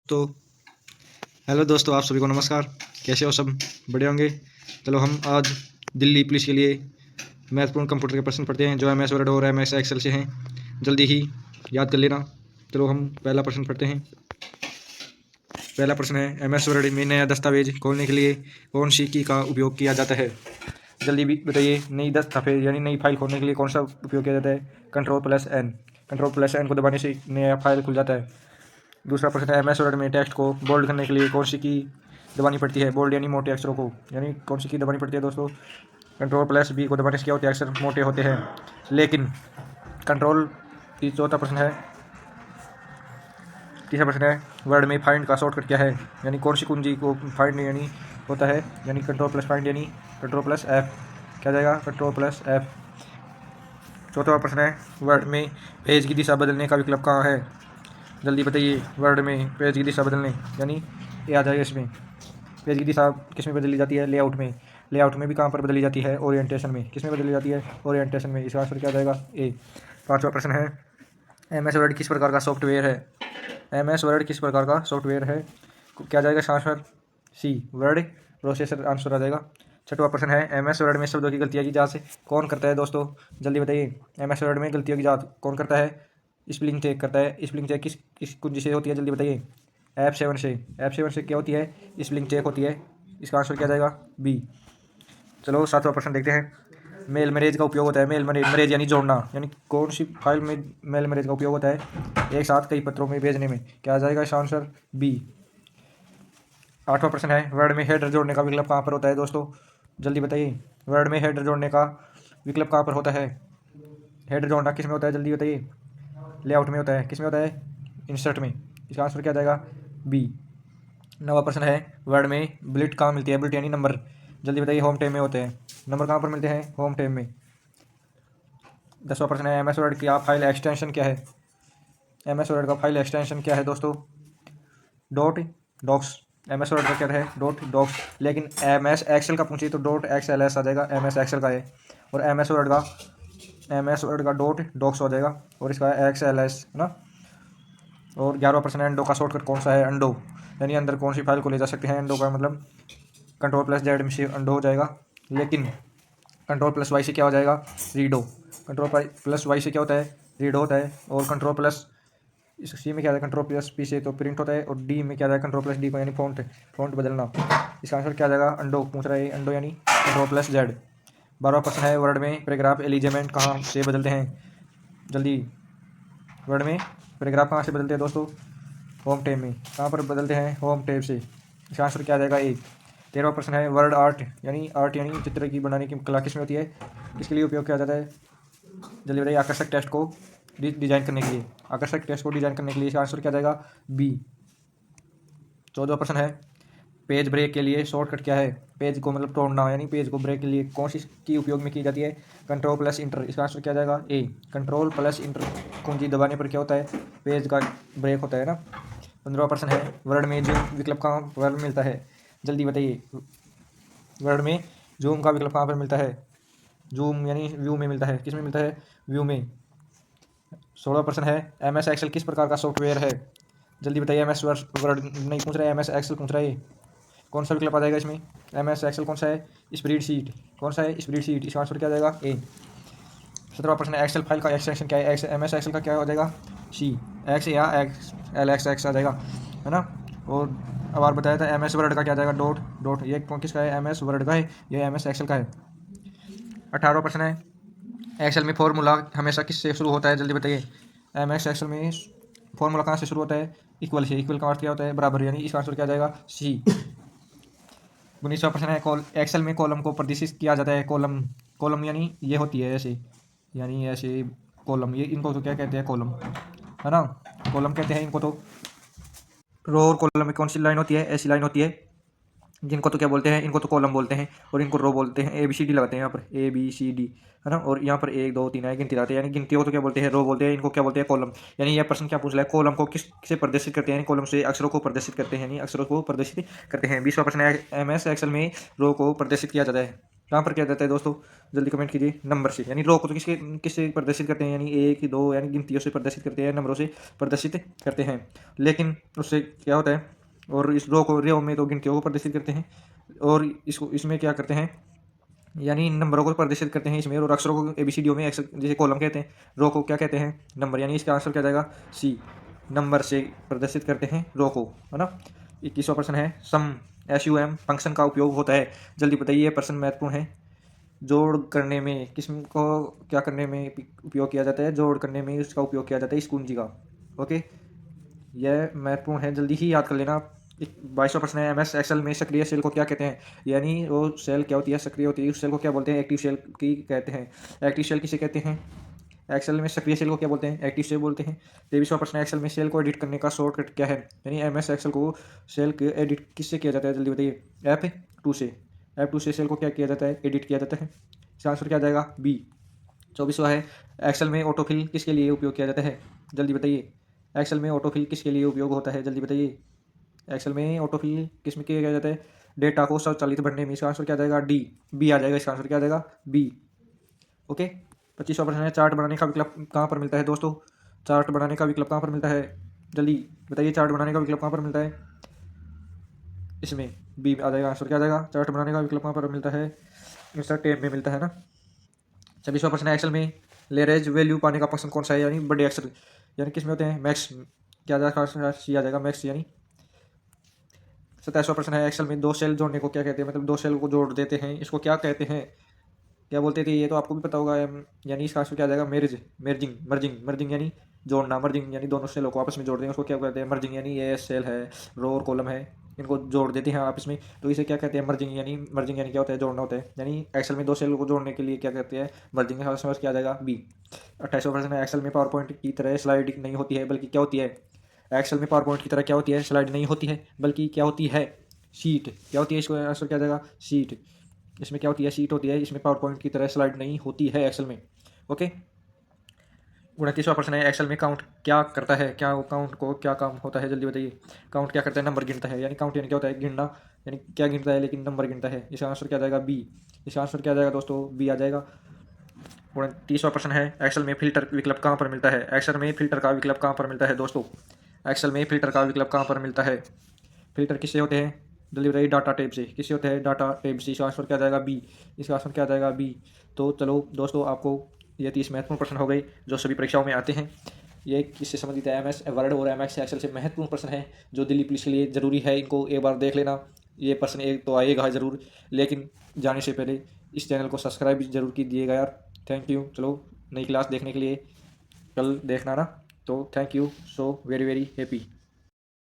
तो हेलो दोस्तों, आप सभी को नमस्कार। कैसे हो? सब बढ़िया होंगे। चलो हम आज दिल्ली पुलिस के लिए महत्वपूर्ण कंप्यूटर के प्रश्न पढ़ते हैं जो एम एस वर्ड और एम एस एक्सेल से हैं। जल्दी ही याद कर लेना। चलो हम पहला प्रश्न पढ़ते हैं। पहला प्रश्न है, एम एस वर्ड में नया दस्तावेज खोलने के लिए कौन सी की का उपयोग किया जाता है? जल्दी भी बताइए। नई दस्तावेज यानी नई फाइल खोलने के लिए कौन सा उपयोग किया जाता है? कंट्रोल+N। कंट्रोल+N को दबाने से नया फाइल खुल जाता है। दूसरा प्रश्न है, एम एस वर्ड में टेक्स्ट को बोल्ड करने के लिए कौन सी की दबानी पड़ती है? बोल्ड यानी मोटे अक्षरों को, यानी कौन सी की दबानी पड़ती है दोस्तों? कंट्रोल+B को दबाने से क्या होते हैं? अक्षर मोटे होते हैं। लेकिन कंट्रोल की चौथा प्रश्न है। तीसरा प्रश्न है, वर्ड में फाइंड का शॉर्टकट क्या है? यानी कौन सी कुंजी को फाइंड यानी होता है? यानी कंट्रोल+फाइंड यानी कंट्रोल+F। क्या जाएगा? कंट्रोल+F। चौथा प्रश्न है, वर्ड में पेज की दिशा बदलने का विकल्प कहाँ है? जल्दी बताइए। वर्ड में पेज की दिशा बदलने यानी ये आ जाएगा इसमें। पेज की दिशा किस में बदली जाती है? लेआउट में। लेआउट में भी कहाँ पर बदली जाती है? ओरिएंटेशन में। किस में बदली जाती है? ओरिएंटेशन में। इसका आंसर क्या जाएगा? ए। पांचवा प्रश्न है, एम एस वर्ड किस प्रकार का सॉफ्टवेयर है? एम एस वर्ड किस प्रकार का सॉफ्टवेयर है? क्या जाएगा इसका आंसर? सी, वर्ड प्रोसेसर आंसर आ जाएगा। छठवां प्रश्न है, एम एस वर्ड में शब्दों की गलतियाँ की जांच कौन करता है दोस्तों? जल्दी बताइए। एम एस वर्ड में गलतियों की जांच कौन करता है? स्पेलिंग चेक करता है। स्पेलिंग चेक किस कुंजी से होती है? जल्दी बताइए। F7 से। F7 से क्या होती है? स्पेलिंग चेक होती है। इसका आंसर क्या जाएगा? बी। चलो सातवां प्रश्न देखते हैं। मेल मैरेज का उपयोग होता है। मेल मैरेज यानी जोड़ना, यानी कौन सी फाइल में मेल मैरेज का उपयोग होता है? एक साथ कई पत्रों में भेजने में। क्या जाएगा इसका आंसर? बी। आठवां प्रश्न है, वर्ड में हेडर जोड़ने का विकल्प कहाँ पर होता है दोस्तों? जल्दी बताइए। वर्ड में हेडर जोड़ने का विकल्प कहाँ पर होता है? हेडर जोड़ना किस में होता है? जल्दी बताइए। लेआउट में होता है। किस में होता है? इंसर्ट में। इसका आंसर क्या जाएगा? बी। नवा प्रश्न है, वर्ड में बुलेट कहाँ मिलती है? बुलेट यानी नंबर। जल्दी बताइए। होम टैब में होते हैं। नंबर कहाँ पर मिलते हैं? होम टैब में। दसवां प्रश्न है, एम एस वर्ड की आप फाइल एक्सटेंशन क्या है? एम एस वर्ड का फाइल एक्सटेंशन क्या है दोस्तों? Dot docx. M S Word का क्या है? Dot docx. लेकिन एम एस एक्सेल का पूछिए तो डॉट XLS आ जाएगा। एम एस एक्सेल का है। और एम एस वर्ड का डॉट डॉक्स हो जाएगा और इसका XLS है ना। और 11वां प्रश्न है, एंडो का शॉर्टकट कौन सा है? अंडो यानी अंदर कौन सी फाइल को ले जा सकते हैं? एंडो का मतलब कंट्रोल+Z से अंडो हो जाएगा। लेकिन कंट्रोल+Y से क्या हो जाएगा? रीडो। कंट्रोल+Y से क्या होता है? रीडो होता है। और सी में क्या है? कंट्रोल+P से तो प्रिंट होता है। और डी में क्या है? कंट्रोल+D को यानी फॉन्ट बदलना। इसका आंसर क्या जाएगा? अंडो पूछ रहा है। अंडो यानी कंट्रोल+Z। 12वां प्रश्न है, वर्ड में पैराग्राफ एलिमेंट कहाँ से बदलते हैं? जल्दी। वर्ड में पैराग्राफ कहाँ से बदलते हैं दोस्तों? होम टैब में। कहाँ पर बदलते हैं? होम टैब से। इसका आंसर क्या आ जाएगा? ए। 13वां प्रश्न है, वर्ड आर्ट यानी चित्र की बनाने की कला किसमें होती है? किसके लिए उपयोग किया जाता है? जल्दी बताइए। आकर्षक टेक्स्ट को डिजाइन करने के लिए। आकर्षक टेक्स्ट को डिजाइन करने के लिए। इसका आंसर क्या जाएगा? बी। 14वां प्रश्न है, पेज ब्रेक के लिए शॉर्टकट क्या है? पेज को मतलब तोड़ना यानी पेज को ब्रेक के लिए कौन सी की उपयोग में की जाती है? कंट्रोल+इंटर। इसका आंसर क्या जाएगा? ए। कंट्रोल+इंटर कुंजी दबाने पर क्या होता है? पेज का ब्रेक होता है ना। 15वां प्रश्न है, वर्ड में जूम विकल्प कहाँ पर मिलता है? जल्दी बताइए। वर्ड में जूम का विकल्प कहाँ पर मिलता है? जूम यानी व्यू में मिलता है। किस में मिलता है? व्यू में। 16वां प्रश्न है, एम एस एक्सेल किस प्रकार का सॉफ्टवेयर है? जल्दी बताइए। एम एस वर्ड नहीं पूछ रहा है, एम एस एक्सेल पूछ रहा है। कौन सा विकल्प आ जाएगा इसमें? एम एस एक्सेल कौन सा है? स्प्रेडशीट। कौन सा है? स्प्रेडशीट। इसका आंसर क्या जाएगा? ए। 17वां प्रश्न है, एक्सेल फाइल का एक्सटेंशन क्या है? एम एस एक्सेल का क्या हो जाएगा? सी। एक्स या XLX आ जाएगा है ना। और अब आप बताया था एम एस वर्ड का क्या जाएगा? डॉट। ये किसका है? एम एस वर्ड का है। ये एम एस एक्सेल का है। 18वां प्रश्न है, एक्सेल में फॉर्मूला हमेशा किससे शुरू होता है? जल्दी बताइए। एम एस एक्सेल में फॉर्मूला कहाँ से शुरू होता है? इक्वल से। इक्वल का अर्थ क्या होता है? बराबर। यानी इसका आंसर क्या जाएगा? सी। 19वां प्रश्न है, एक्सेल में कॉलम को प्रदर्शित किया जाता है। कॉलम यानी ये होती है ऐसे, यानी ऐसे कॉलम। ये इनको तो क्या कहते हैं? कॉलम है ना। कॉलम कहते हैं इनको तो। रो और कॉलम में कौन सी लाइन होती है? ऐसी लाइन होती है जिनको तो क्या बोलते हैं? इनको तो कॉलम बोलते हैं और इनको रो बोलते हैं। ABCD लगाते हैं यहाँ पर, ABCD है ना। और यहाँ पर 1 2 3 गिनती लगाते हैं, यानी गिनती को तो क्या बोलते हैं? रो बोलते हैं। इनको क्या बोलते हैं? कॉलम। यानी यह प्रश्न क्या पूछ रहा है? कॉलम को किससे प्रदर्शित करते हैं? कॉलम से अक्षरों को प्रदर्शित करते हैं, यानी अक्षरों को प्रदर्शित करते हैं। 20वां प्रश्न है, MS एक्सेल में रो को प्रदर्शित किया जाता है। कहाँ पर किया जाता है दोस्तों, जल्दी कमेंट कीजिए। नंबर से, यानी रो को तो किसके किससे प्रदर्शित करते हैं, यानी एक दो यानी गिनतियों से प्रदर्शित करते हैं, नंबरों से प्रदर्शित करते हैं। लेकिन उससे क्या होता है, और इस रो में तो गिनतियों को प्रदर्शित करते हैं, और इसको इसमें क्या करते हैं, यानी नंबरों को प्रदर्शित करते हैं इसमें, और अक्षरों को एबीसीडी में एक्सेल जैसे कॉलम कहते हैं, रो को क्या कहते हैं, नंबर। यानी इसका आंसर क्या जाएगा, सी, नंबर से प्रदर्शित करते हैं रो को, है ना। 21वां प्रश्न है, सम SUM फंक्शन का उपयोग होता है, जल्दी बताइए। ये प्रश्न महत्वपूर्ण है। जोड़ करने में किस्म को क्या करने में उपयोग किया जाता है, जोड़ करने में इसका उपयोग किया जाता है इस कुंजी का। ओके, यह महत्वपूर्ण है, जल्दी ही याद कर लेना आप। 22वां प्रश्न है, MS एक्सेल में सक्रिय सेल को क्या कहते हैं, यानी वो सेल क्या होती है, सक्रिय होती है, उस सेल को क्या बोलते हैं, एक्टिव सेल की कहते हैं। एक्टिव सेल किसे कहते हैं, एक्सेल में सक्रिय सेल को क्या बोलते हैं, एक्टिव सेल बोलते हैं। 23वां प्रश्न है, एक्सेल में सेल को एडिट करने का शॉर्टकट क्या है, यानी MS एक्सेल को सेल के एडिट किससे किया जाता है, जल्दी बताइए। F2 से, F2 से सेल को क्या किया जाता है, एडिट किया जाता है। इसका आंसर क्या जाएगा, बी। 24वां है, एक्सेल में ऑटोफिल किसके लिए उपयोग किया जाता है, जल्दी बताइए। एक्सेल में ऑटोफिल किसके लिए उपयोग होता है, जल्दी बताइए। एक्सेल में ऑटोफिल किस में किया जाता है, डेटा को स्वचालित भरने में। इसका आंसर क्या जाएगा, डी, बी आ जाएगा। इसका आंसर क्या जाएगा, बी। ओके। 25वां प्रश्न है, चार्ट बनाने का विकल्प कहाँ पर मिलता है दोस्तों, चार्ट बनाने का विकल्प कहाँ पर मिलता है, जल्दी बताइए। चार्ट बनाने का विकल्प कहाँ पर मिलता है, इसमें बी आ जाएगा। आंसर क्या जाएगा, चार्ट बनाने का विकल्प कहाँ पर मिलता है, इंसर्ट टैब में मिलता है ना। 26वां प्रश्न है, एक्सेल में लेरेज वैल्यू पाने का फंक्शन कौन सा है, यानी बड़े अक्षर यानी किस में होते हैं, मैक्स, क्या जाएगा, सी आ जाएगा, मैक्स यानी। 27वां प्रश्न है, एक्सेल में दो सेल जोड़ने को क्या कहते हैं, मतलब दो सेल को जोड़ देते हैं, इसको क्या कहते हैं, क्या बोलते थे, ये तो आपको भी पता होगा। यानी इसका आंसर क्या आ जाएगा, मेरिज, मेर्जिंग, मर्जिंग, मर्जिंग यानी जोड़ना, मर्जिंग यानी दोनों सेलों को आपस में जोड़ दें, उसको क्या कहते हैं, मर्जिंग। यानी ये सेल है, रो और कॉलम है, इनको जोड़ देते हैं आपस में, तो इसे क्या कहते हैं, मर्जिंग। यानी मर्जिंग यानी क्या होता है, जोड़ना होता है। यानी एक्सेल में दो सेल को जोड़ने के लिए क्या कहते हैं, मर्जिंग। आंसर क्या आ जाएगा, बी। 28वां प्रश्न है, एक्सेल में पावर पॉइंट की तरह स्लाइड नहीं होती है, बल्कि क्या होती है, एक्सेल में पावर पॉइंट की तरह क्या होती है, स्लाइड नहीं होती है, बल्कि क्या होती है, शीट। क्या होती है, इसको आंसर क्या जाएगा, शीट। इसमें क्या होती है, शीट होती है, इसमें पावर पॉइंट की तरह स्लाइड नहीं होती है एक्सेल में। ओके। 29वां प्रश्न है, एक्सेल में काउंट क्या करता है, क्या काउंट को क्या काम होता है, जल्दी बताइए। काउंट क्या करता है, नंबर गिनता है, यानी काउंट यानी क्या होता है, गिनना, यानी क्या गिनता है, लेकिन नंबर गिनता है। इसका आंसर क्या जाएगा, बी। इसका आंसर क्या जाएगा दोस्तों, बी आ जाएगा। 29वां प्रश्न है, एक्सेल में फिल्टर विकल्प कहाँ पर मिलता है, एक्सेल में फिल्टर का विकल्प कहाँ पर मिलता है दोस्तों, एक्सेल में फिल्टर का विकल्प कहाँ पर मिलता है। फिल्टर किससे होते हैं, जल्दी बताइए। डाटा टैब से, किससे होते हैं, डाटा टैब से। इसका आंसर क्या जाएगा, बी। इसका आंसर क्या जाएगा, बी। तो चलो दोस्तों, आपको ये 30 महत्वपूर्ण प्रश्न हो गए जो सभी परीक्षाओं में आते हैं। ये किससे संबंधित है, MS वर्ड और MS एक्सेल से महत्वपूर्ण प्रश्न है, जो दिल्ली पुलिस के लिए ज़रूरी है, इनको एक बार देख लेना। ये प्रश्न एक तो आएगा ज़रूर, लेकिन जाने से पहले इस चैनल को सब्सक्राइब जरूर कीजिएगा यार। Thank you. चलो, नई क्लास देखने के लिए कल देखना ना, तो thank you, so very very happy.